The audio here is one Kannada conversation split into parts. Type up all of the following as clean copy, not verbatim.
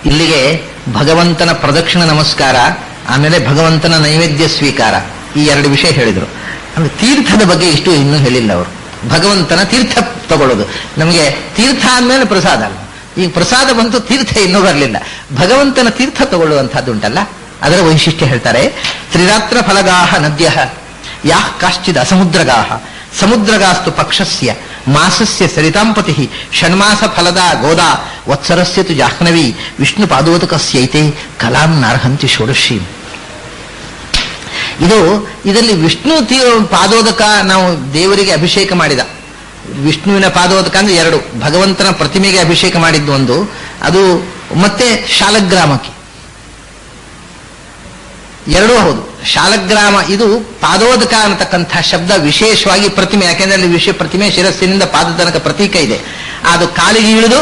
ಇಲ್ಲಿಗೆ ಭಗವಂತನ ಪ್ರದಕ್ಷಿಣ ನಮಸ್ಕಾರ, ಆಮೇಲೆ ಭಗವಂತನ ನೈವೇದ್ಯ ಸ್ವೀಕಾರ, ಈ ಎರಡು ವಿಷಯ ಹೇಳಿದರು. ಅಂದ್ರೆ ತೀರ್ಥದ ಬಗ್ಗೆ ಇಷ್ಟು ಇನ್ನೂ ಹೇಳಿಲ್ಲ ಅವರು. ಭಗವಂತನ ತೀರ್ಥ ತಗೊಳ್ಳೋದು, ನಮಗೆ ತೀರ್ಥ ಆದ್ಮೇಲೆ ಪ್ರಸಾದ ಅಲ್ಲ, ಈಗ ಪ್ರಸಾದ ಬಂತು, ತೀರ್ಥ ಇನ್ನೂ ಬರಲಿಲ್ಲ. ಭಗವಂತನ ತೀರ್ಥ ತಗೊಳ್ಳುವಂಥದ್ದು ಉಂಟಲ್ಲ, ಅದರ ವೈಶಿಷ್ಟ್ಯ ಹೇಳ್ತಾರೆ. ತ್ರಿರಾತ್ರ ಫಲಗಾಹ ನದ್ಯ ಯಾಃ ಕಾಶ್ಚಿದ್ ಅಸಮುದ್ರಗಾಹ ಸಮುದ್ರಗಾಸ್ತು ಪಕ್ಷಸ್ಯ ಮಾಸಸ್ಯ ಸರಿತಾಂಪತಿ ಷಣ್ಮಾಸ ಫಲದ ಗೋದಾ ವತ್ಸರಸ್ಯ ತು ಜಾಹ್ನವಿ ವಿಷ್ಣು ಪಾದೋದಕಸ್ಯೈತೆ ಕಲಾಂ ನಾರ್ಹಂತಿ ಷೋಡಶೀಂ. ಇದರಲ್ಲಿ ವಿಷ್ಣು ಪಾದೋದಕ ನಾವು ದೇವರಿಗೆ ಅಭಿಷೇಕ ಮಾಡಿದ ವಿಷ್ಣುವಿನ ಪಾದೋದಕ ಅಂದ್ರೆ ಎರಡು, ಭಗವಂತನ ಪ್ರತಿಮೆಗೆ ಅಭಿಷೇಕ ಮಾಡಿದ್ದು ಒಂದು, ಅದು ಮತ್ತೆ ಶಾಲಗ್ರಾಮಕ್ಕೆ ಎರಡೂ ಹೌದು. ಶಾಲಗ್ರಾಮ ಇದು ಪಾದೋದಕ ಅನ್ನತಕ್ಕಂಥ ಶಬ್ದ ವಿಶೇಷವಾಗಿ ಪ್ರತಿಮೆ, ಯಾಕೆಂದ್ರೆ ಅಲ್ಲಿ ವಿಷಯ ಪ್ರತಿಮೆ ಶಿರಸ್ಸಿನಿಂದ ಪಾದ ತನಕ ಪ್ರತೀಕ ಇದೆ. ಅದು ಕಾಲಿಗೆ ಇಳಿದು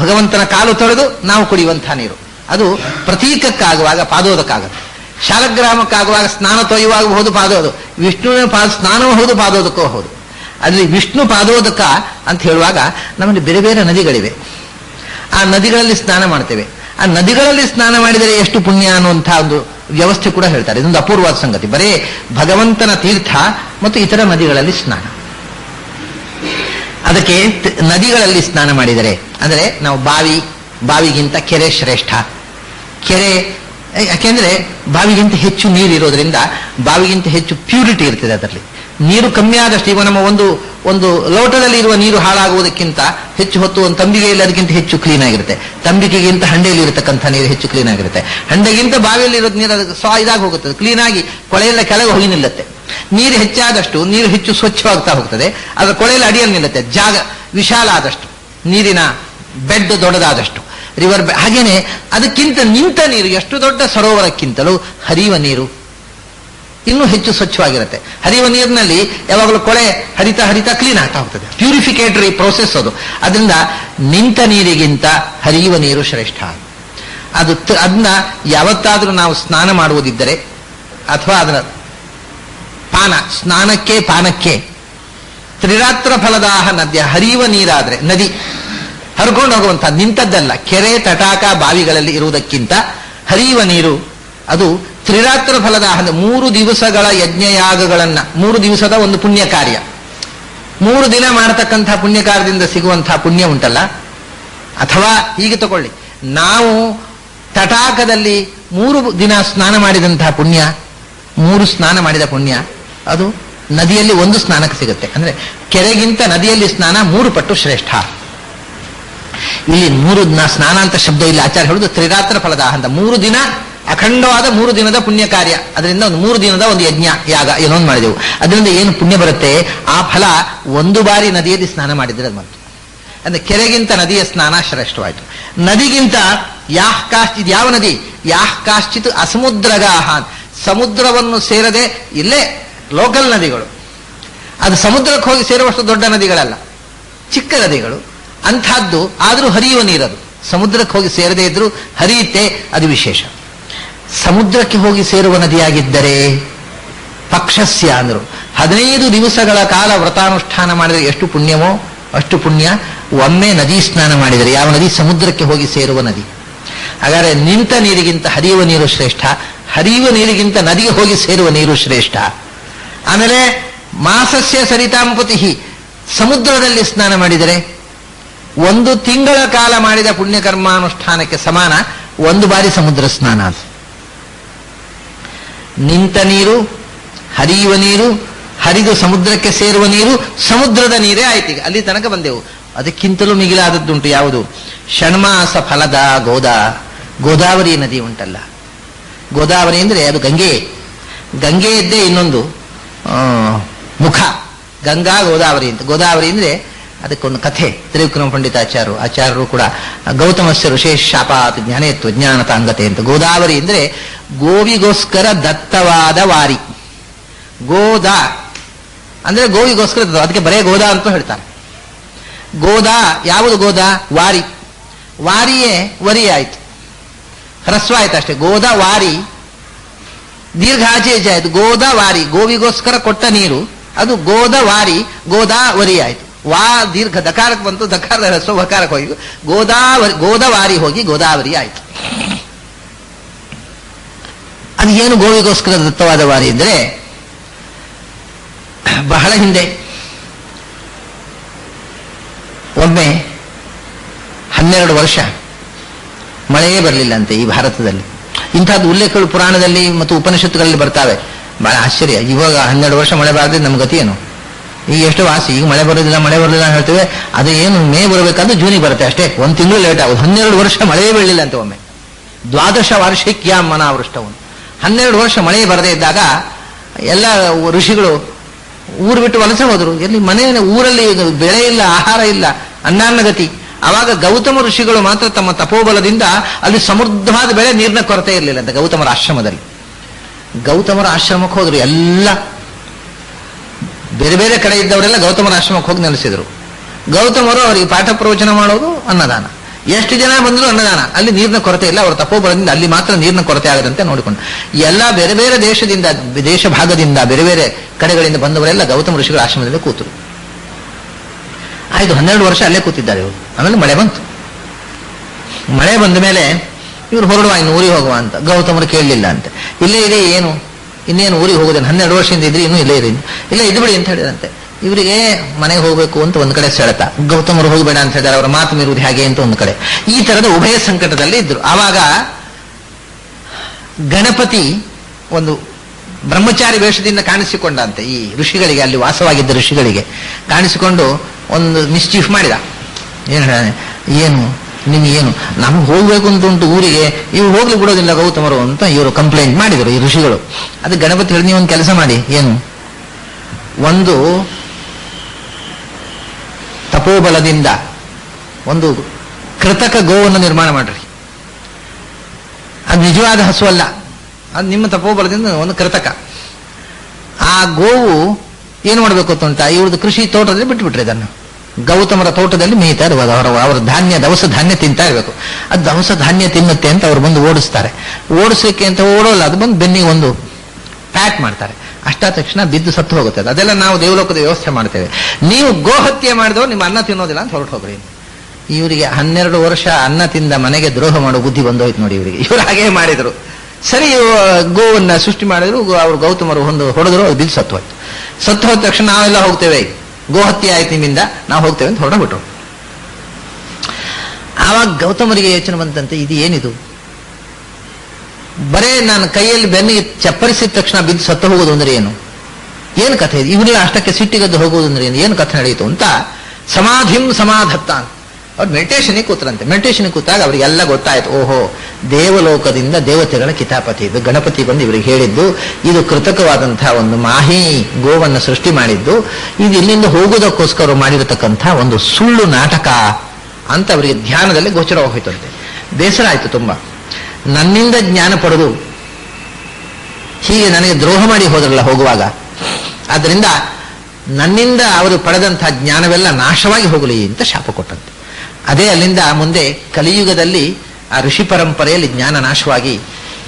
ಭಗವಂತನ ಕಾಲು ತೊಳೆದು ನಾವು ಕುಡಿಯುವಂತಹ ನೀರು, ಅದು ಪ್ರತೀಕಕ್ಕಾಗುವಾಗ ಪಾದೋದಕ ಆಗುತ್ತೆ. ಶಾಲಗ್ರಾಮಕ್ಕಾಗುವಾಗ ಸ್ನಾನ ತೊಯ್ಯುವಾಗಬಹುದು ಪಾದೋದು, ವಿಷ್ಣುವಿನ ಸ್ನಾನವೂ ಹೌದು ಪಾದೋದಕವೂ ಹೌದು. ಅಲ್ಲಿ ವಿಷ್ಣು ಪಾದೋದಕ ಅಂತ ಹೇಳುವಾಗ ನಮ್ಮಲ್ಲಿ ಬೇರೆ ಬೇರೆ ನದಿಗಳಿವೆ, ಆ ನದಿಗಳಲ್ಲಿ ಸ್ನಾನ ಮಾಡ್ತೇವೆ. ಆ ನದಿಗಳಲ್ಲಿ ಸ್ನಾನ ಮಾಡಿದರೆ ಎಷ್ಟು ಪುಣ್ಯ ಅನ್ನುವಂಥ ಒಂದು ವ್ಯವಸ್ಥೆ ಕೂಡ ಹೇಳ್ತಾರೆ. ಇದೊಂದು ಅಪೂರ್ವವಾದ ಸಂಗತಿ. ಬರೇ ಭಗವಂತನ ತೀರ್ಥ ಮತ್ತು ಇತರ ನದಿಗಳಲ್ಲಿ ಸ್ನಾನ. ಅದಕ್ಕೆ ನದಿಗಳಲ್ಲಿ ಸ್ನಾನ ಮಾಡಿದರೆ ಅಂದರೆ ನಾವು ಬಾವಿಗಿಂತ ಕೆರೆ ಶ್ರೇಷ್ಠ. ಕೆರೆ ಯಾಕೆಂದ್ರೆ ಬಾವಿಗಿಂತ ಹೆಚ್ಚು ನೀರು ಇರೋದ್ರಿಂದ ಬಾವಿಗಿಂತ ಹೆಚ್ಚು ಪ್ಯೂರಿಟಿ ಇರ್ತದೆ. ಅದರಲ್ಲಿ ನೀರು ಕಮ್ಮಿ ಆದಷ್ಟು, ಈಗ ನಮ್ಮ ಒಂದು ಲೋಟದಲ್ಲಿ ಇರುವ ನೀರು ಹಾಳಾಗುವುದಕ್ಕಿಂತ ಹೆಚ್ಚು ಹೊತ್ತು ಒಂದು ತಂಬಿಗೆಯಲ್ಲಿ ಅದಕ್ಕಿಂತ ಹೆಚ್ಚು ಕ್ಲೀನ್ ಆಗಿರುತ್ತೆ. ತಂಬಿಗೆಗಿಂತ ಹಂಡೆಯಲ್ಲಿ ಇರತಕ್ಕಂಥ ನೀರು ಹೆಚ್ಚು ಕ್ಲೀನ್ ಆಗಿರುತ್ತೆ. ಹಂಡೆಗಿಂತ ಬಾವಿಯಲ್ಲಿ ಇರೋದು ನೀರು ಅದಕ್ಕೆ ಇದಾಗಿ ಹೋಗುತ್ತದೆ, ಕ್ಲೀನ್ ಆಗಿ ಕೊಳೆಯೆಲ್ಲ ಕೆಳಗೆ ಹೋಗಿ ನಿಲ್ಲುತ್ತೆ. ನೀರು ಹೆಚ್ಚಾದಷ್ಟು ನೀರು ಹೆಚ್ಚು ಸ್ವಚ್ಛವಾಗ್ತಾ ಹೋಗ್ತದೆ, ಅದರ ಕೊಳೆಯಲ್ಲಿ ಅಡಿಯಲ್ಲಿ ನಿಲ್ಲುತ್ತೆ. ಜಾಗ ವಿಶಾಲ ಆದಷ್ಟು, ನೀರಿನ ಬೆಡ್ ದೊಡ್ಡದಾದಷ್ಟು, ರಿವರ್ ಬೆಡ್. ಹಾಗೇನೆ ಅದಕ್ಕಿಂತ ನಿಂತ ನೀರು, ಎಷ್ಟು ದೊಡ್ಡ ಸರೋವರಕ್ಕಿಂತಲೂ ಹರಿಯುವ ನೀರು ಇನ್ನೂ ಹೆಚ್ಚು ಸ್ವಚ್ಛವಾಗಿರುತ್ತೆ. ಹರಿಯುವ ನೀರಿನಲ್ಲಿ ಯಾವಾಗಲೂ ಕೊಳೆ ಹರಿತಾ ಹರಿತಾ ಕ್ಲೀನ್ ಆಗ್ತಾ ಹೋಗ್ತದೆ. ಪ್ಯೂರಿಫಿಕೇಟರಿ ಪ್ರೋಸೆಸ್ ಅದು. ಅದರಿಂದ ನಿಂತ ನೀರಿಗಿಂತ ಹರಿಯುವ ನೀರು ಶ್ರೇಷ್ಠ. ಅದನ್ನ ಯಾವತ್ತಾದರೂ ನಾವು ಸ್ನಾನ ಮಾಡುವುದಿದ್ದರೆ ಅಥವಾ ಅದರ ಸ್ನಾನಕ್ಕೆ ಪಾನಕ್ಕೆ ತ್ರಿರಾತ್ರ ಫಲದಾಹ ನದ್ಯ, ಹರಿಯುವ ನೀರಾದ್ರೆ ನದಿ ಹರ್ಕೊಂಡು ಹೋಗುವಂಥ ನಿಂತದ್ದಲ್ಲ, ಕೆರೆ ತಟಾಕ ಬಾವಿಗಳಲ್ಲಿ ಇರುವುದಕ್ಕಿಂತ ಹರಿಯುವ ನೀರು ಅದು ತ್ರಿರಾತ್ರ ಫಲದ 3 ದಿವಸಗಳ ಯಜ್ಞಯಾಗಗಳನ್ನ, 3 ದಿವಸದ ಒಂದು ಪುಣ್ಯ ಕಾರ್ಯ, 3 ದಿನ ಮಾಡತಕ್ಕಂಥ ಪುಣ್ಯ ಕಾರ್ಯದಿಂದ ಸಿಗುವಂತಹ ಪುಣ್ಯ ಉಂಟಲ್ಲ. ಅಥವಾ ಹೀಗೆ ತಗೊಳ್ಳಿ, ನಾವು ತಟಾಕದಲ್ಲಿ 3 ದಿನ ಸ್ನಾನ ಮಾಡಿದಂತಹ ಪುಣ್ಯ, 3 ಸ್ನಾನ ಮಾಡಿದ ಪುಣ್ಯ ಅದು ನದಿಯಲ್ಲಿ 1 ಸ್ನಾನಕ್ಕೆ ಸಿಗುತ್ತೆ. ಅಂದ್ರೆ ಕೆರೆಗಿಂತ ನದಿಯಲ್ಲಿ ಸ್ನಾನ 3 ಪಟ್ಟು ಶ್ರೇಷ್ಠ. ಇಲ್ಲಿ 3 ಸ್ನಾನ ಅಂತ ಶಬ್ದ ಇಲ್ಲಿ ಆಚಾರ್ಯ ಹೇಳುದು ತ್ರಿರಾತ್ರ ಫಲದ ಅಂತ 3 ದಿನ ಅಖಂಡವಾದ 3 ದಿನದ ಪುಣ್ಯ ಕಾರ್ಯ. ಅದರಿಂದ ಒಂದು 3 ದಿನದ ಒಂದು ಯಜ್ಞ ಯಾಗ ಏನೊಂದು ಮಾಡಿದೆವು. ಅದರಿಂದ ಏನು ಪುಣ್ಯ ಬರುತ್ತೆ, ಆ ಫಲ 1 ಬಾರಿ ನದಿಯಲ್ಲಿ ಸ್ನಾನ ಮಾಡಿದ್ರೆ ಅದು ಬಂತು. ಅಂದ್ರೆ ಕೆರೆಗಿಂತ ನದಿಯ ಸ್ನಾನ ಶ್ರೇಷ್ಠವಾಯಿತು. ನದಿಗಿಂತ ಯಾಹ್ ಕಾಶ್ಚಿತ್, ಯಾವ ನದಿ, ಯಾಹ್ ಕಾಶ್ಚಿತ್ ಅಸಮುದ್ರಗಾಹ, ಸಮುದ್ರವನ್ನು ಸೇರದೆ ಇಲ್ಲೇ ಲೋಕಲ್ ನದಿಗಳು, ಅದು ಸಮುದ್ರಕ್ಕೆ ಹೋಗಿ ಸೇರುವಷ್ಟು ದೊಡ್ಡ ನದಿಗಳಲ್ಲ, ಚಿಕ್ಕ ನದಿಗಳು. ಅಂಥದ್ದು ಆದರೂ ಹರಿಯುವ ನೀರದು, ಸಮುದ್ರಕ್ಕೆ ಹೋಗಿ ಸೇರದೇ ಇದ್ರೂ ಹರಿಯುತ್ತೆ, ಅದು ವಿಶೇಷ. ಸಮುದ್ರಕ್ಕೆ ಹೋಗಿ ಸೇರುವ ನದಿಯಾಗಿದ್ದರೆ ಪಕ್ಷಸ್ಯ ಅಂದರು 15 ದಿವಸಗಳ ಕಾಲ ವ್ರತಾನುಷ್ಠಾನ ಮಾಡಿದರೆ ಎಷ್ಟು ಪುಣ್ಯವೋ ಅಷ್ಟು ಪುಣ್ಯ ಒಮ್ಮೆ ನದಿ ಸ್ನಾನ ಮಾಡಿದರೆ. ಯಾವ ನದಿ, ಸಮುದ್ರಕ್ಕೆ ಹೋಗಿ ಸೇರುವ ನದಿ. ಹಾಗಾದರೆ ನಿಂತ ನೀರಿಗಿಂತ ಹರಿಯುವ ನೀರು ಶ್ರೇಷ್ಠ, ಹರಿಯುವ ನೀರಿಗಿಂತ ನದಿಗೆ ಹೋಗಿ ಸೇರುವ ನೀರು ಶ್ರೇಷ್ಠ. ಆಮೇಲೆ ಮಾಸಸ್ಯ ಸರಿತಾಂಪತಿ, ಸಮುದ್ರದಲ್ಲಿ ಸ್ನಾನ ಮಾಡಿದರೆ 1 ತಿಂಗಳ ಕಾಲ ಮಾಡಿದ ಪುಣ್ಯಕರ್ಮಾನುಷ್ಠಾನಕ್ಕೆ ಸಮಾನ 1 ಬಾರಿ ಸಮುದ್ರ ಸ್ನಾನ. ಅದು ನಿಂತ ನೀರು, ಹರಿಯುವ ನೀರು, ಹರಿದು ಸಮುದ್ರಕ್ಕೆ ಸೇರುವ ನೀರು, ಸಮುದ್ರದ ನೀರೇ ಆಯ್ತು. ಈಗ ಅಲ್ಲಿ ತನಕ ಬಂದೆವು. ಅದಕ್ಕಿಂತಲೂ ಮಿಗಿಲಾದದ್ದುಂಟು. ಯಾವುದು, ಷಣ್ಮಾಸ ಫಲದ ಗೋದಾವರಿ ನದಿ ಉಂಟಲ್ಲ. ಗೋದಾವರಿ ಅಂದ್ರೆ ಅದು ಗಂಗೆಯದ್ದೇ ಇನ್ನೊಂದು ಮುಖ, ಗಂಗಾ ಗೋದಾವರಿ ಅಂತ. ಗೋದಾವರಿ ಅಂದ್ರೆ ಅದಕ್ಕೊಂದು ಕಥೆ. ತ್ರಿವಿಕ್ರಮ ಆಚಾರ್ಯರು ಕೂಡ ಗೌತಮಸ್ಯ ಋಷೇಶ್ ಶಾಪಾತ್ ಜ್ಞಾನೇತ್ವ ಜ್ಞಾನತಾಂಗತೆ ಅಂತ. ಗೋದಾವರಿ ಅಂದ್ರೆ ಗೋವಿಗೋಸ್ಕರ ದತ್ತವಾದ ವಾರಿ. ಗೋದ ಅಂದ್ರೆ ಗೋವಿಗೋಸ್ಕರ, ಅದಕ್ಕೆ ಬರೇ ಗೋದ ಅಂತ ಹೇಳ್ತಾರೆ. ಗೋದ ಯಾವುದು, ಗೋದ ವಾರಿ, ವಾರಿಯೇ ವರಿ ಆಯ್ತು, ಹ್ರಸ್ವ ಆಯ್ತು ಅಷ್ಟೇ. ಗೋದ ವಾರಿ ದೀರ್ಘ ಆಚೆ ಆಯ್ತು. ಗೋದ ವಾರಿ, ಗೋವಿಗೋಸ್ಕರ ಕೊಟ್ಟ ನೀರು, ಅದು ಗೋದ ವಾರಿ, ಗೋದಾವರಿ ಆಯ್ತು. ದೀರ್ಘ ದಕಾರಕ್ಕೆ ಬಂತು, ದಕಾರದ ಹ್ರಸ್ವ ವಕಾರಕ್ಕೆ ಹೋಗಿ ಗೋದಾವರಿ ಹೋಗಿ ಗೋದಾವರಿ ಆಯ್ತು. ಅದು ಏನು ಗೋವಿಗೋಸ್ಕರ ದತ್ತವಾದ ವಾರಿ ಇದ್ರೆ, ಬಹಳ ಹಿಂದೆ ಒಮ್ಮೆ 12 ವರ್ಷ ಮಳೆಯೇ ಬರಲಿಲ್ಲಂತೆ ಈ ಭಾರತದಲ್ಲಿ. ಇಂಥದ್ದು ಉಲ್ಲೇಖಗಳು ಪುರಾಣದಲ್ಲಿ ಮತ್ತು ಉಪನಿಷತ್ತುಗಳಲ್ಲಿ ಬರ್ತಾವೆ. ಬಹಳ ಆಶ್ಚರ್ಯ. ಇವಾಗ 12 ವರ್ಷ ಮಳೆ ಬಾರದೆ ನಮ್ಮ ಗತಿ ಏನು? ಈಗ ಎಷ್ಟು ವಾಸಿ, ಈಗ ಮಳೆ ಬರೋದಿಲ್ಲ ಅಂತ ಹೇಳ್ತೇವೆ. ಅದು ಏನು ಮೇ ಬರಬೇಕಾದ್ರೆ ಜೂನಿಗೆ ಬರುತ್ತೆ ಅಷ್ಟೇ, 1 ತಿಂಗಳು ಲೇಟ್ ಆಗೋದು. 12 ವರ್ಷ ಮಳೆಯೇ ಬೀಳಲಿಲ್ಲ ಅಂತ ಒಮ್ಮೆ. 12 ವಾರ್ಷಿಕ್ಯಾಂ ಅನಾವೃಷ್ಟವನ್ನು, 12 ವರ್ಷ ಮಳೆ ಬರದೇ ಇದ್ದಾಗ ಎಲ್ಲ ಋಷಿಗಳು ಊರು ಬಿಟ್ಟು ವಲಸೆ ಹೋದರು. ಎಲ್ಲಿ ಊರಲ್ಲಿ ಬೆಳೆ ಇಲ್ಲ, ಆಹಾರ ಇಲ್ಲ, ಅನ್ನಗತಿ. ಆವಾಗ ಗೌತಮ ಋಷಿಗಳು ಮಾತ್ರ ತಮ್ಮ ತಪೋಬಲದಿಂದ ಅಲ್ಲಿ ಸಮೃದ್ಧವಾದ ಬೆಳೆ, ನೀರಿನ ಕೊರತೆ ಇರಲಿಲ್ಲ ಅಂತ ಗೌತಮರ ಆಶ್ರಮದಲ್ಲಿ. ಗೌತಮರ ಆಶ್ರಮಕ್ಕೆ ಹೋದ್ರು. ಎಲ್ಲ ಬೇರೆ ಬೇರೆ ಕಡೆ ಇದ್ದವರೆಲ್ಲ ಗೌತಮರ ಆಶ್ರಮಕ್ಕೆ ಹೋಗಿ ನೆಲೆಸಿದರು. ಗೌತಮರು ಅವರಿಗೆ ಪಾಠ ಪ್ರವಚನ ಮಾಡೋದು, ಅನ್ನದಾನ. ಎಷ್ಟು ಜನ ಬಂದರೂ ಅನ್ನದಾನ. ಅಲ್ಲಿ ನೀರಿನ ಕೊರತೆ ಇಲ್ಲ, ಅವರ ತಪೋಬಲದಿಂದ ಅಲ್ಲಿ ಮಾತ್ರ ನೀರಿನ ಕೊರತೆ ಆಗದಂತೆ ನೋಡಿಕೊಂಡು ಎಲ್ಲ ಬೇರೆ ಬೇರೆ ದೇಶದಿಂದ, ದೇಶ ಭಾಗದಿಂದ, ಬೇರೆ ಬೇರೆ ಕಡೆಗಳಿಂದ ಬಂದವರೆಲ್ಲ ಗೌತಮ ಋಷಿಗಳ ಆಶ್ರಮದಲ್ಲಿ ಕೂತರು. ಆಯ್ತು, 12 ವರ್ಷ ಅಲ್ಲೇ ಕೂತಿದ್ದಾರೆ ಇವರು. ಆಮೇಲೆ ಮಳೆ ಬಂತು. ಮಳೆ ಬಂದ ಮೇಲೆ ಇವರು ಹೊರಡುವ, ಇನ್ನು ಊರಿಗೆ ಹೋಗುವ ಅಂತ. ಗೌತಮರು ಕೇಳಲಿಲ್ಲ ಅಂತೆ. ಇಲ್ಲೇ ಇದೆ, ಏನು ಇನ್ನೇನು ಊರಿಗೆ ಹೋಗೋದೇನು, 12 ವರ್ಷದಿಂದ ಇದ್ರಿ, ಇನ್ನೂ ಇಲ್ಲೇ ಇರಿ, ಇಲ್ಲ ಇದು ಬಿಡಿ ಅಂತ ಹೇಳಿದಂತೆ. ಇವರಿಗೆ ಮನೆಗೆ ಹೋಗಬೇಕು ಅಂತ ಒಂದು ಕಡೆ ಸೆಳೆತ, ಗೌತಮರು ಹೋಗಬೇಡ ಅಂತ ಹೇಳಿದ್ದಾರೆ, ಅವರ ಮಾತು ಮೀರುವುದು ಹೇಗೆ ಅಂತ ಒಂದು ಕಡೆ. ಈ ತರದ ಉಭಯ ಸಂಕಟದಲ್ಲಿ ಇದ್ರು. ಆವಾಗ ಗಣಪತಿ ಒಂದು ಬ್ರಹ್ಮಚಾರಿ ವೇಷದಿಂದ ಕಾಣಿಸಿಕೊಂಡಂತೆ ಈ ಋಷಿಗಳಿಗೆ, ಅಲ್ಲಿ ವಾಸವಾಗಿದ್ದ ಋಷಿಗಳಿಗೆ ಕಾಣಿಸಿಕೊಂಡು ಒಂದು ಮಿಸ್ಚೀಫ್ ಮಾಡಿದ. ಏನು ನಿಮಗೇನು, ನಮ್ಗೆ ಹೋಗ್ಬೇಕು ಅಂತ ಉಂಟು ಊರಿಗೆ, ಇವ್ರು ಹೋಗ್ಲಿ ಬಿಡೋದಿಲ್ಲ ಗೌತಮರು ಅಂತ ಇವರು ಕಂಪ್ಲೇಂಟ್ ಮಾಡಿದರು ಈ ಋಷಿಗಳು. ಅದು ಗಣಪತಿ ಹೇಳಿ, ನೀವು ಒಂದು ಕೆಲಸ ಮಾಡಿ, ಏನು, ಒಂದು ತಪೋಬಲದಿಂದ ಒಂದು ಕೃತಕ ಗೋವನ್ನು ನಿರ್ಮಾಣ ಮಾಡ್ರಿ. ಅದು ನಿಜವಾದ ಹಸು ಅಲ್ಲ, ಅದು ನಿಮ್ಮ ತಪೋಬಲದಿಂದ ಒಂದು ಕೃತಕ. ಆ ಗೋವು ಏನು ಮಾಡಬೇಕು ಅಂತ ಇವ್ರದ್ದು ಕೃಷಿ ತೋಟದಲ್ಲಿ ಬಿಟ್ಟುಬಿಟ್ರಿ. ಅದನ್ನು ಗೌತಮರ ತೋಟದಲ್ಲಿ ಮೇಯ್ತಾ ಇರುವಾಗ ಅವರ ಧಾನ್ಯ, ದವಸ ಧಾನ್ಯ ತಿಂತಾ ಇರಬೇಕು. ಅದು ದವಸ ಧಾನ್ಯ ತಿನ್ನುತ್ತೆ ಅಂತ ಅವ್ರು ಬಂದು ಓಡಿಸ್ತಾರೆ. ಓಡಿಸ್ಲಿಕ್ಕೆ ಅಂತ ಓಡೋಲ್ಲ, ಅದು ಬಂದು ಬೆನ್ನಿಗೆ ಒಂದು ಪ್ಯಾಟ್ ಮಾಡ್ತಾರೆ. ಅಷ್ಟಾದ ತಕ್ಷಣ ಬಿದ್ದು ಸತ್ತು ಹೋಗುತ್ತೆ. ಅದೆಲ್ಲ ನಾವು ದೇವಲೋಕದ ವ್ಯವಸ್ಥೆ ಮಾಡ್ತೇವೆ. ನೀವು ಗೋಹತ್ಯೆ ಮಾಡಿದವರು ನಿಮ್ಮ ಅನ್ನ ತಿನ್ನೋದಿಲ್ಲ ಅಂತ ಹೊರಟು ಹೋಗ್ರಿ. ಇವರಿಗೆ 12 ವರ್ಷ ಅನ್ನ ತಿಂದ ಮನೆಗೆ ದ್ರೋಹ ಮಾಡೋ ಬುದ್ಧಿ ಬಂದೋಯ್ತು ನೋಡಿ ಇವರಿಗೆ. ಇವರು ಹಾಗೇ ಮಾಡಿದರು. ಸರಿ, ಗೋವನ್ನ ಸೃಷ್ಟಿ ಮಾಡಿದ್ರು. ಅವರು ಗೌತಮರು ಹೊಡೆದ್ರು, ಅದು ಬಿದ್ದು ಸತ್ತು ಹೋಯ್ತು. ಸತ್ತು ಹೋದ ತಕ್ಷಣ ನಾವೆಲ್ಲ ಹೋಗ್ತೇವೆ, ಗೋಹತ್ಯೆ ಆಯ್ತು ನಿಮ್ಮಿಂದ, ನಾವು ಹೋಗ್ತೇವೆ ಅಂತ ಹೊರಟುಬಿಟ್ರು. ಆವಾಗ ಗೌತಮರಿಗೆ ಯೋಚನೆ ಬಂತಂತೆ, ಇದು ಏನಿದು, ಬರೇ ನಾನು ಕೈಯಲ್ಲಿ ಬೆನ್ನಿಗೆ ಚಪ್ಪರಿಸಿದ ತಕ್ಷಣ ಬಿದ್ದು ಸತ್ತು ಹೋಗೋದು ಅಂದ್ರೆ ಏನು ಕಥೆ ಇದು? ಇವರೆಲ್ಲ ಅಷ್ಟಕ್ಕೆ ಸಿಟ್ಟಿಗದ್ದು ಹೋಗೋದು ಅಂದ್ರೆ ಏನು ಕಥೆ ನಡೆಯಿತು ಅಂತ ಸಮಾಧಿಂ ಸಮಾಧತ್ತ ಅಂತ ಅವ್ರು ಮೆಡಿಟೇಷನ್ಗೆ ಕೂತ್ರಂತೆ. ಮೆಡಿಟೇಷನ್ಗೆ ಕೂತಾಗ ಅವರಿಗೆಲ್ಲ ಗೊತ್ತಾಯ್ತು, ಓಹೋ, ದೇವಲೋಕದಿಂದ ದೇವತೆಗಳ ಕಿತಾಪತಿ ಇದು. ಗಣಪತಿ ಬಂದು ಇವರಿಗೆ ಹೇಳಿದ್ದು, ಇದು ಕೃತಕವಾದಂತಹ ಒಂದು ಮಾಹಿ ಗೋವನ್ನು ಸೃಷ್ಟಿ ಮಾಡಿದ್ದು, ಇದು ಇಲ್ಲಿಂದ ಹೋಗುವುದಕ್ಕೋಸ್ಕರ ಮಾಡಿರತಕ್ಕಂಥ ಒಂದು ಸುಳ್ಳು ನಾಟಕ ಅಂತ ಅವರಿಗೆ ಧ್ಯಾನದಲ್ಲಿ ಗೋಚರ ಹೋಯ್ತಂತೆ. ಬೇಸರ ಆಯ್ತು ತುಂಬ. ನನ್ನಿಂದ ಜ್ಞಾನ ಪಡೆದು ಹೀಗೆ ನನಗೆ ದ್ರೋಹ ಮಾಡಿ ಹೋದ್ರಲ್ಲ ಹೋಗುವಾಗ, ಆದ್ದರಿಂದ ನನ್ನಿಂದ ಅವರು ಪಡೆದಂತಹ ಜ್ಞಾನವೆಲ್ಲ ನಾಶವಾಗಿ ಹೋಗಲಿ ಅಂತ ಶಾಪ ಕೊಟ್ಟಂತೆ. ಅದೇ ಅಲ್ಲಿಂದ ಮುಂದೆ ಕಲಿಯುಗದಲ್ಲಿ ಆ ಋಷಿ ಪರಂಪರೆಯಲ್ಲಿ ಜ್ಞಾನ ನಾಶವಾಗಿ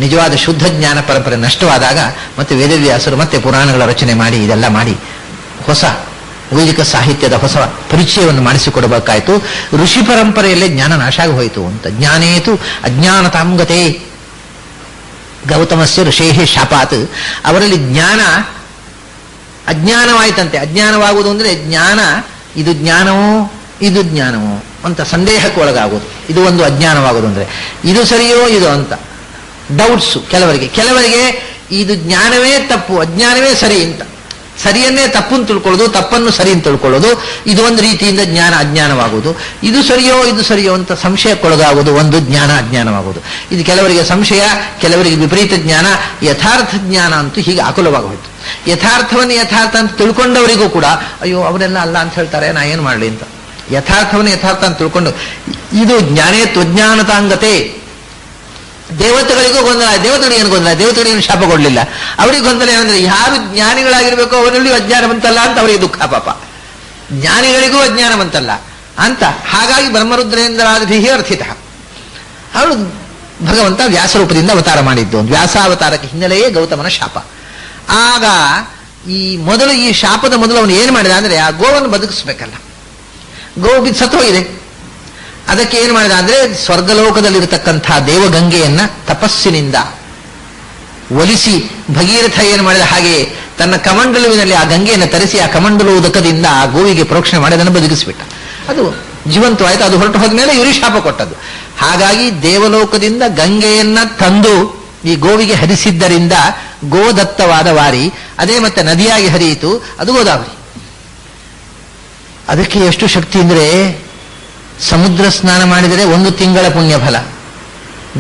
ನಿಜವಾದ ಶುದ್ಧ ಜ್ಞಾನ ಪರಂಪರೆ ನಷ್ಟವಾದಾಗ ಮತ್ತೆ ವೇದವ್ಯಾಸರು ಮತ್ತೆ ಪುರಾಣಗಳ ರಚನೆ ಮಾಡಿ ಇದೆಲ್ಲ ಮಾಡಿ ಹೊಸ ವೈದಿಕ ಸಾಹಿತ್ಯದ ಹೊಸ ಪರಿಚಯವನ್ನು ಮಾಡಿಸಿಕೊಡಬೇಕಾಯಿತು. ಋಷಿ ಪರಂಪರೆಯಲ್ಲೇ ಜ್ಞಾನ ನಾಶ ಆಗಿ ಹೋಯಿತು ಅಂತ. ಜ್ಞಾನೇತು ಅಜ್ಞಾನತಾಂಗತೆ ಗೌತಮಸ್ಯ ಋಷೇಹೇ ಶಾಪಾತ್. ಅವರಲ್ಲಿ ಜ್ಞಾನ ಅಜ್ಞಾನವಾಯ್ತಂತೆ. ಅಜ್ಞಾನವಾಗುವುದು ಅಂದ್ರೆ ಜ್ಞಾನ, ಇದು ಜ್ಞಾನವೋ ಇದು ಜ್ಞಾನವೋ ಅಂತ ಸಂದೇಹಕ್ಕೆ ಒಳಗಾಗೋದು. ಇದು ಒಂದು ಅಜ್ಞಾನವಾಗೋದು ಅಂದ್ರೆ ಇದು ಸರಿಯೋ ಇದು ಅಂತ ಡೌಟ್ಸು ಕೆಲವರಿಗೆ ಇದು ಜ್ಞಾನವೇ ತಪ್ಪು, ಅಜ್ಞಾನವೇ ಸರಿ ಅಂತ. ಸರಿಯನ್ನೇ ತಪ್ಪು ಅಂತ ತಿಳ್ಕೊಳ್ಳೋದು, ತಪ್ಪನ್ನು ಸರಿ ಅಂತ ತಿಳ್ಕೊಳ್ಳೋದು, ಇದು ಒಂದು ರೀತಿಯಿಂದ ಜ್ಞಾನ ಅಜ್ಞಾನವಾಗುವುದು. ಇದು ಸರಿಯೋ ಅಂತ ಸಂಶಯಕ್ಕೊಳಗಾಗುವುದು, ಒಂದು ಜ್ಞಾನ ಅಜ್ಞಾನವಾಗುವುದು. ಇದು ಕೆಲವರಿಗೆ ಸಂಶಯ, ಕೆಲವರಿಗೆ ವಿಪರೀತ ಜ್ಞಾನ. ಯಥಾರ್ಥ ಜ್ಞಾನ ಅಂತೂ ಹೀಗೆ ಆಕುಲವಾಗೋಯ್ತು. ಯಥಾರ್ಥವನ್ನು ಯಥಾರ್ಥ ಅಂತ ತಿಳ್ಕೊಂಡವರಿಗೂ ಕೂಡ ಅಯ್ಯೋ ಅವರೆಲ್ಲ ಅಲ್ಲ ಅಂತ ಹೇಳ್ತಾರೆ, ನಾ ಏನು ಮಾಡಲಿ ಅಂತ. ಯಥಾರ್ಥವನ್ನು ಯಥಾರ್ಥ ಅಂತ ತಿಳ್ಕೊಂಡು ಇದು ಜ್ಞಾನೇ ತ್ವಜ್ಞಾನತಾಂಗತೆ. ದೇವತೆಗಳಿಗೂ ಗೊಂದಲ, ದೇವತೆಗಳಿಗೆ ಏನು ಗೊಂದಲ, ದೇವತೆಗಳಿಗೆ ಶಾಪ ಕೊಡಲಿಲ್ಲ. ಅವರಿಗೆ ಗೊಂದಲ ಏನಂದ್ರೆ ಯಾರು ಜ್ಞಾನಿಗಳಾಗಿರ್ಬೇಕೋ ಅವರಲ್ಲಿ ಅಜ್ಞಾನ ಬಂತಲ್ಲ ಅಂತ ಅವರಿಗೆ ದುಃಖ. ಪಾಪ ಜ್ಞಾನಿಗಳಿಗೂ ಅಜ್ಞಾನ ಬಂತಲ್ಲ ಅಂತ. ಹಾಗಾಗಿ ಬ್ರಹ್ಮರುದ್ರೇಂದ್ರಾದಿಭಿ ಅರ್ಥಿತ. ಅವರು ಭಗವಂತ ವ್ಯಾಸರೂಪದಿಂದ ಅವತಾರ ಮಾಡಿದ್ದು. ವ್ಯಾಸಾವತಾರಕ್ಕೆ ಹಿನ್ನೆಲೆಯೇ ಗೌತಮನ ಶಾಪ. ಆಗ ಈ ಶಾಪದ ಮೊದಲು ಅವನು ಏನು ಮಾಡಿದ ಅಂದ್ರೆ ಆ ಗೋವನ್ನು ಬದುಕಿಸ್ಬೇಕಲ್ಲ. ಗೋವು ಬಿದ್ದು ಸತ್ತೋಗಿದೆ. ಅದಕ್ಕೆ ಏನು ಮಾಡಿದ ಅಂದ್ರೆ ಸ್ವರ್ಗಲೋಕದಲ್ಲಿರತಕ್ಕಂಥ ದೇವಗಂಗೆಯನ್ನ ತಪಸ್ಸಿನಿಂದ ಒಲಿಸಿ ಭಗೀರಥ ಏನು ಮಾಡಿದ ಹಾಗೆ ತನ್ನ ಕಮಂಡಲುವಿನಲ್ಲಿ ಆ ಗಂಗೆಯನ್ನು ತರಿಸಿ ಆ ಕಮಂಡಲು ಉದಕದಿಂದ ಆ ಗೋವಿಗೆ ಪ್ರೋಕ್ಷಣೆ ಮಾಡಿ ಅದನ್ನು ಬದುಕಿಸಿಬಿಟ್ಟ. ಅದು ಜೀವಂತವಾಯಿತು. ಅದು ಹೊರಟು ಹೋದ್ಮೇಲೆ ಇವರಿಗೆ ಶಾಪ ಕೊಟ್ಟದ್ದು. ಹಾಗಾಗಿ ದೇವಲೋಕದಿಂದ ಗಂಗೆಯನ್ನ ತಂದು ಈ ಗೋವಿಗೆ ಹರಿಸಿದ್ದರಿಂದ ಗೋದತ್ತವಾದ ವಾರಿ, ಅದೇ ಮತ್ತೆ ನದಿಯಾಗಿ ಹರಿಯಿತು, ಅದು ಗೋದಾವರಿ. ಅದಕ್ಕೆ ಎಷ್ಟು ಶಕ್ತಿ ಅಂದರೆ, ಸಮುದ್ರ ಸ್ನಾನ ಮಾಡಿದರೆ 1 ತಿಂಗಳ ಪುಣ್ಯ ಫಲ,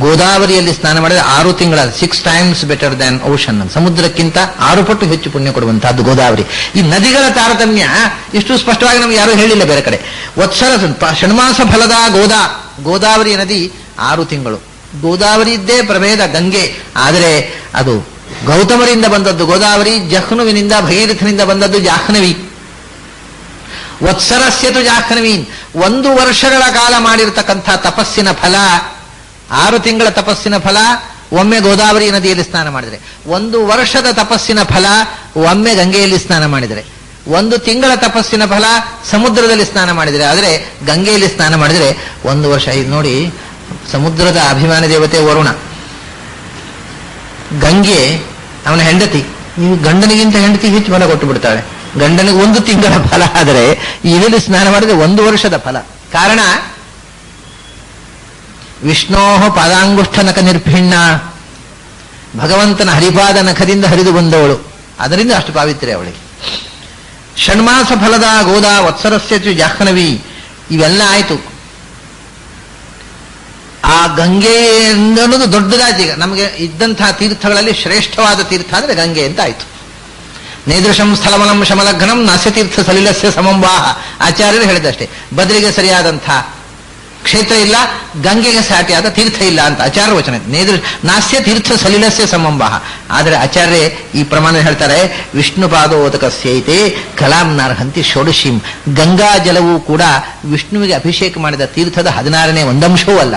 ಗೋದಾವರಿಯಲ್ಲಿ ಸ್ನಾನ ಮಾಡಿದರೆ 6 ತಿಂಗಳ, 6 times ಬೆಟರ್ ದ್ಯಾನ್ ಓಷನ್. ಸಮುದ್ರಕ್ಕಿಂತ 6 ಪಟ್ಟು ಹೆಚ್ಚು ಪುಣ್ಯ ಕೊಡುವಂತಹದ್ದು ಗೋದಾವರಿ. ಈ ನದಿಗಳ ತಾರತಮ್ಯ ಇಷ್ಟು ಸ್ಪಷ್ಟವಾಗಿ ನಮ್ಗೆ ಯಾರೂ ಹೇಳಿಲ್ಲ ಬೇರೆ ಕಡೆ. ವತ್ಸರ ಷಣ್ಮಾಸ ಫಲದ ಗೋದಾವರಿ ನದಿ 6 ತಿಂಗಳು. ಗೋದಾವರಿ ಇದ್ದೇ ಪ್ರಭೇದ ಗಂಗೆ, ಆದರೆ ಅದು ಗೌತಮರಿಂದ ಬಂದದ್ದು ಗೋದಾವರಿ, ಜಹ್ನುವಿನಿಂದ ಭಗೀರಥನಿಂದ ಬಂದದ್ದು ಜಾಹ್ನವಿ. ವತ್ಸರಸ್ಯತು ಜಾಹ್ನವೀನ್, 1 ವರ್ಷಗಳ ಕಾಲ ಮಾಡಿರತಕ್ಕಂಥ ತಪಸ್ಸಿನ ಫಲ, 6 ತಿಂಗಳ ತಪಸ್ಸಿನ ಫಲ ಒಮ್ಮೆ ಗೋದಾವರಿ ನದಿಯಲ್ಲಿ ಸ್ನಾನ ಮಾಡಿದರೆ, 1 ವರ್ಷದ ತಪಸ್ಸಿನ ಫಲ ಒಮ್ಮೆ ಗಂಗೆಯಲ್ಲಿ ಸ್ನಾನ ಮಾಡಿದರೆ, 1 ತಿಂಗಳ ತಪಸ್ಸಿನ ಫಲ ಸಮುದ್ರದಲ್ಲಿ ಸ್ನಾನ ಮಾಡಿದರೆ. ಆದರೆ ಗಂಗೆಯಲ್ಲಿ ಸ್ನಾನ ಮಾಡಿದರೆ 1 ವರ್ಷ. ಇದು ನೋಡಿ, ಸಮುದ್ರದ ಅಭಿಮಾನಿ ದೇವತೆ ವರುಣ, ಗಂಗೆ ಅವನ ಹೆಂಡತಿ. ನೀವು ಗಂಡನಿಗಿಂತ ಹೆಂಡತಿ ಹೆಚ್ಚು ಫಲ ಕೊಟ್ಟು ಬಿಡ್ತಾಳೆ. ಗಂಡನಿಗೆ 1 ತಿಂಗಳ ಫಲ, ಆದರೆ ಇದರಲ್ಲಿ ಸ್ನಾನ ಮಾಡಿದರೆ 1 ವರ್ಷದ ಫಲ. ಕಾರಣ, ವಿಷ್ಣೋ ಪಾದಾಂಗುಷ್ಠ ನಖ ನಿರ್ಭಿಣ್ಣ, ಭಗವಂತನ ಹರಿಪಾದ ನಖದಿಂದ ಹರಿದು ಬಂದವಳು, ಅದರಿಂದ ಅಷ್ಟು ಪಾವಿತ್ರ್ಯ ಅವಳಿಗೆ. ಷಣ್ಮಾಸ ಫಲದ ಗೋದಾ ವತ್ಸರಸ್ಯಚು ಜಾಹ್ನವಿ, ಇವೆಲ್ಲ ಆಯಿತು. ಆ ಗಂಗೆ ಅನ್ನೋದು ದೊಡ್ಡದಾಯ್ತು. ಈಗ ನಮಗೆ ಇದ್ದಂತಹ ತೀರ್ಥಗಳಲ್ಲಿ ಶ್ರೇಷ್ಠವಾದ ತೀರ್ಥ ಅಂದರೆ ಗಂಗೆ ಅಂತ ಆಯಿತು. ನೇದೃಶಂ ಸ್ಥಳಮಲಂ ಶಮಲಘ್ನಂ ನಾಸ್ಯತೀರ್ಥ ಸಲಿಲಸ್ಯ ಸಮಂವಾಹ, ಆಚಾರ್ಯರು ಹೇಳಿದಷ್ಟೇ. ಬದಲಿಗೆ ಸರಿಯಾದಂಥ ಕ್ಷೇತ್ರ ಇಲ್ಲ, ಗಂಗೆಗೆ ಸಾಟಿಯಾದ ತೀರ್ಥ ಇಲ್ಲ ಅಂತ ಆಚಾರ್ಯ ವಚನ. ನಾಸ್ಯ ತೀರ್ಥ ಸಲಿಲಸ್ಯ ಸಮಂವಾಹ. ಆದರೆ ಆಚಾರ್ಯ ಈ ಪ್ರಮಾಣ ಹೇಳ್ತಾರೆ, ವಿಷ್ಣು ಪಾದೋದಕಸ್ಯೈತೆ ಕಲಾಂನಾರ್ಹಂತಿ ಷೋಡಶೀಂ, ಗಂಗಾ ಜಲವೂ ಕೂಡ ವಿಷ್ಣುವಿಗೆ ಅಭಿಷೇಕ ಮಾಡಿದ ತೀರ್ಥದ 16ನೇ 1 ಅಂಶವೂ ಅಲ್ಲ.